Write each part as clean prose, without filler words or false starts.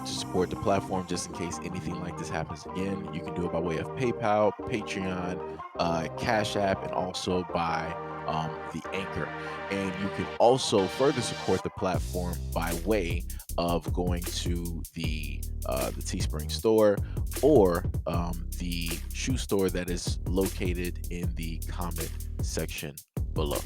to support the platform just in case anything like this happens again, you can do it by way of PayPal, Patreon, Cash App, and also by the Anchor. And you can also further support the platform by way of going to the Teespring store or the shoe store that is located in the comment section below.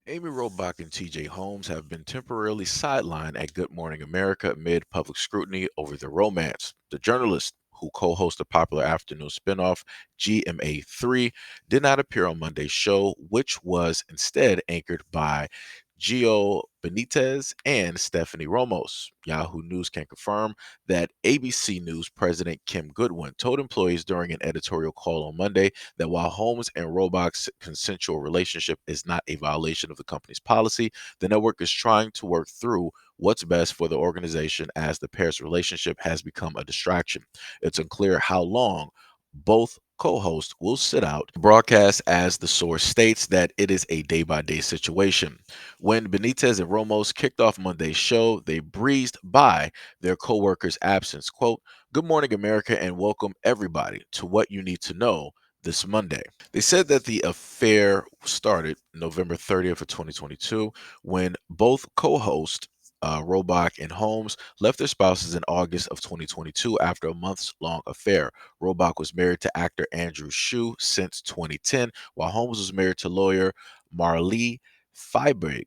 Amy Robach and TJ Holmes have been temporarily sidelined at Good Morning America amid public scrutiny over their romance. The journalist, who co hosts the popular afternoon spinoff GMA3, did not appear on Monday's show, which was instead anchored by Gio Benitez and Stephanie Ramos. Yahoo News can confirm that ABC News President Kim Goodwin told employees during an editorial call on Monday that while Holmes and Robach's consensual relationship is not a violation of the company's policy, the network is trying to work through what's best for the organization as the pair's relationship has become a distraction. It's unclear how long both co-hosts will sit out broadcast, as the source states that it is a day-by-day situation. When Benitez and Ramos kicked off Monday's show, they breezed by their co-workers' absence. Quote, "Good morning, America, and welcome everybody to what you need to know this Monday." They said that the affair started November 30th of 2022 when both co-hosts Robach and Holmes left their spouses in August of 2022 after a months-long affair. Robach was married to actor Andrew Shue since 2010, while Holmes was married to lawyer Marlee Fiebig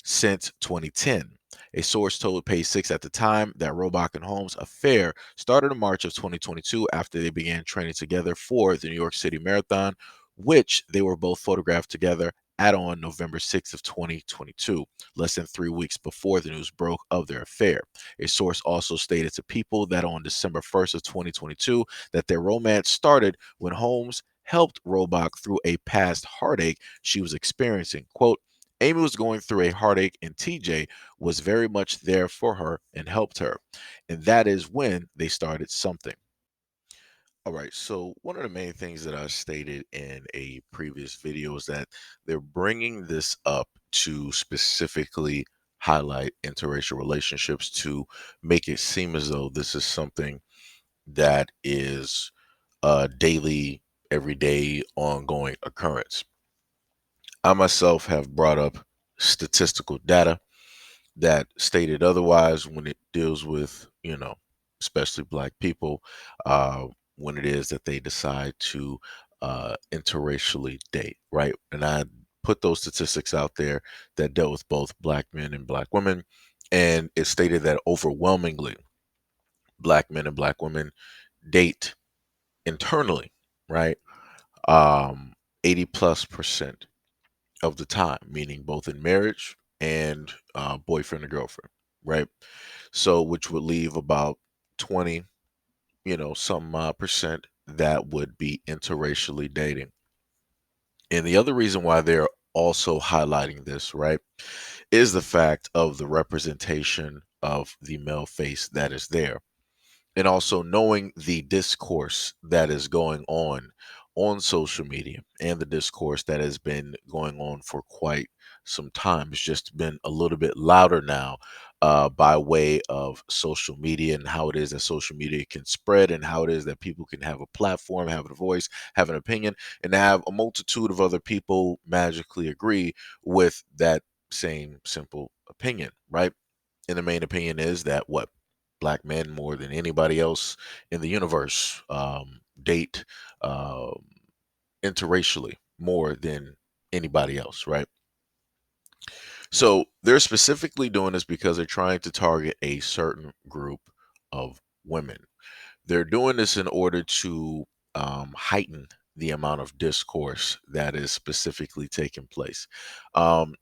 since 2010. A source told Page Six at the time that Robach and Holmes' affair started in March of 2022 after they began training together for the New York City Marathon, which they were both photographed together at on November 6th of 2022, less than 3 weeks before the news broke of their affair. A source also stated to People that on December 1st of 2022 that their romance started when Holmes helped Robach through a past heartache she was experiencing. Quote, "Amy was going through a heartache and TJ was very much there for her and helped her. And that is when they started something." All right, so one of the main things that I stated in a previous video is that they're bringing this up to specifically highlight interracial relationships to make it seem as though this is something that is a daily, everyday, ongoing occurrence. I myself have brought up statistical data that stated otherwise when it deals with, especially Black people, uh, when it is that they decide to interracially date, right? And I put those statistics out there that dealt with both Black men and Black women. And it stated that overwhelmingly, Black men and Black women date internally, right? 80 plus percent of the time, meaning both in marriage and boyfriend or girlfriend, right? So, which would leave about 20, some percent that would be interracially dating. And the other reason why they're also highlighting this, right, is the fact of the representation of the male face that is there, and also knowing the discourse that is going on social media and the discourse that has been going on for quite some time. It's just been a little bit louder now, by way of social media, and how it is that social media can spread, and how it is that people can have a platform, have a voice, have an opinion, and have a multitude of other people magically agree with that same simple opinion, right? And the main opinion is that what Black men, more than anybody else in the universe, date um, interracially more than anybody else, right? So they're specifically doing this because they're trying to target a certain group of women. They're doing this in order to heighten the amount of discourse that is specifically taking place. Um,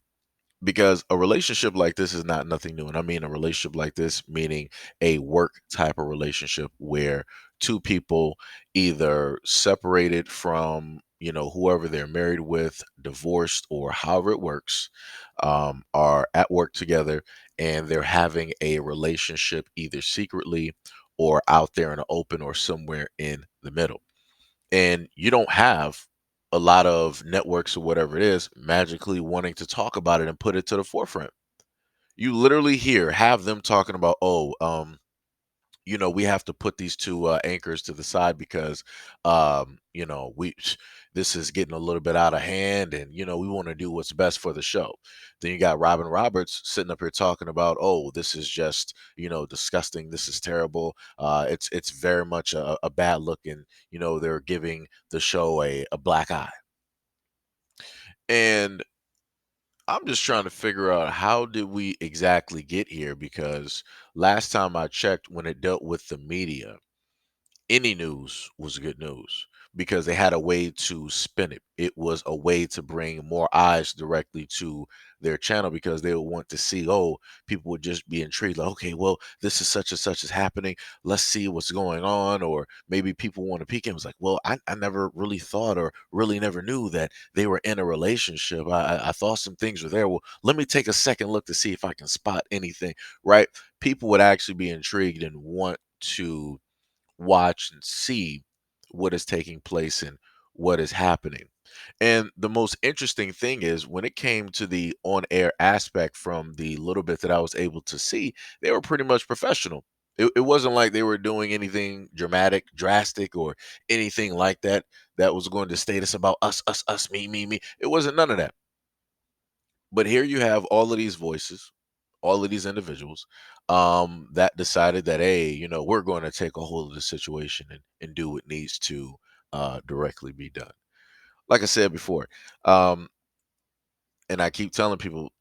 because a relationship like this is not nothing new. And I mean a relationship like this, meaning a work type of relationship where two people either separated from, whoever they're married with, divorced, or however it works, are at work together, and they're having a relationship either secretly or out there in the open or somewhere in the middle. And you don't have a lot of networks or whatever it is magically wanting to talk about it and put it to the forefront. You literally hear have them talking about, oh, we have to put these two anchors to the side because we this is getting a little bit out of hand, and we want to do what's best for the show. Then you got Robin Roberts sitting up here talking about, oh, this is just disgusting, this is terrible, it's very much a bad look, and they're giving the show a black eye. And I'm just trying to figure out, how did we exactly get here, because last time I checked, when it dealt with the media, any news was good news because they had a way to spin it. It was a way to bring more eyes directly to their channel, because they would want to see, oh, people would just be intrigued, like, okay, well, this is such and such is happening. Let's see what's going on. Or maybe people want to peek in. It was like, well, I never really thought, or really never knew that they were in a relationship. I thought some things were there. Well, let me take a second look to see if I can spot anything, right? People would actually be intrigued and want to watch and see what is taking place and what is happening. And the most interesting thing is, when it came to the on air aspect, from the little bit that I was able to see, they were pretty much professional. It wasn't like they were doing anything dramatic, drastic, or anything like that that was going to state us about us, me, me, me. It wasn't none of that. But here you have all of these voices, all of these individuals, that decided that, hey, we're going to take a hold of the situation, and do what needs to directly be done. Like I said before, um, and I keep telling people,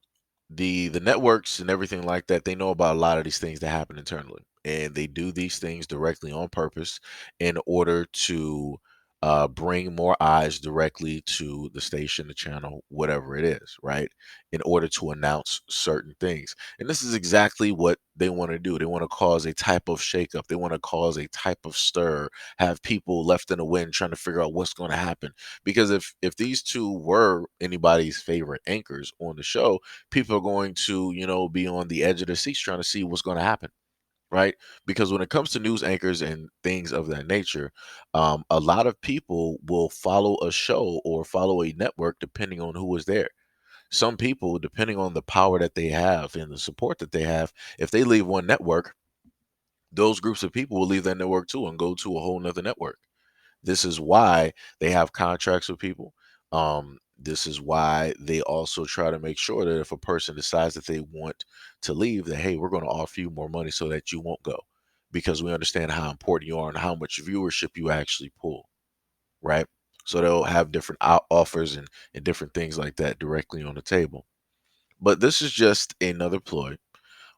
the networks and everything like that, they know about a lot of these things that happen internally, and they do these things directly on purpose in order to bring more eyes directly to the station, the channel, whatever it is, right? In order to announce certain things. And this is exactly what they want to do. They want to cause a type of shakeup, they want to cause a type of stir, have people left in the wind trying to figure out what's going to happen. Because if these two were anybody's favorite anchors on the show, people are going to, be on the edge of their seats trying to see what's going to happen, right? Because when it comes to news anchors and things of that nature, a lot of people will follow a show or follow a network depending on who is there. Some people, depending on the power that they have and the support that they have, if they leave one network, those groups of people will leave that network too and go to a whole nother network. This is why they have contracts with people. This is why they also try to make sure that if a person decides that they want to leave, that, hey, we're going to offer you more money so that you won't go, because we understand how important you are and how much viewership you actually pull, right? So they'll have different offers and different things like that directly on the table. But this is just another ploy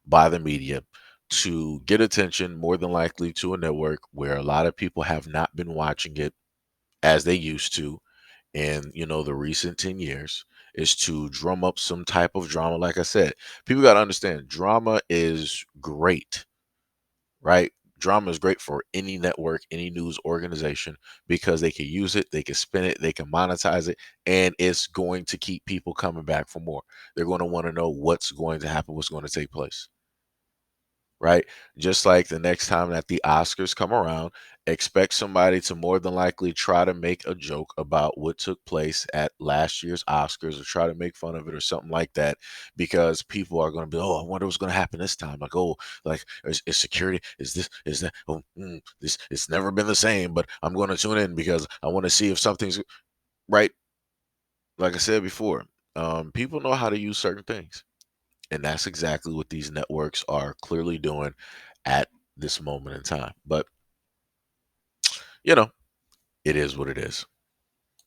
by the media to get attention, more than likely to a network where a lot of people have not been watching it as they used to in the recent 10 years, is to drum up some type of drama. Like I said, people got to understand, drama is great, right? Drama is great for any network, any news organization, because they can use it, they can spin it, they can monetize it, and it's going to keep people coming back for more. They're going to want to know what's going to happen, what's going to take place, right? Just like the next time that the Oscars come around, expect somebody to more than likely try to make a joke about what took place at last year's Oscars, or try to make fun of it or something like that, because people are going to be, oh, I wonder what's going to happen this time. Like, oh, like, is security, is this, is that, oh, this, it's never been the same, but I'm going to tune in because I want to see if something's right. Like I said before, people know how to use certain things. And that's exactly what these networks are clearly doing at this moment in time. But, you know, it is what it is.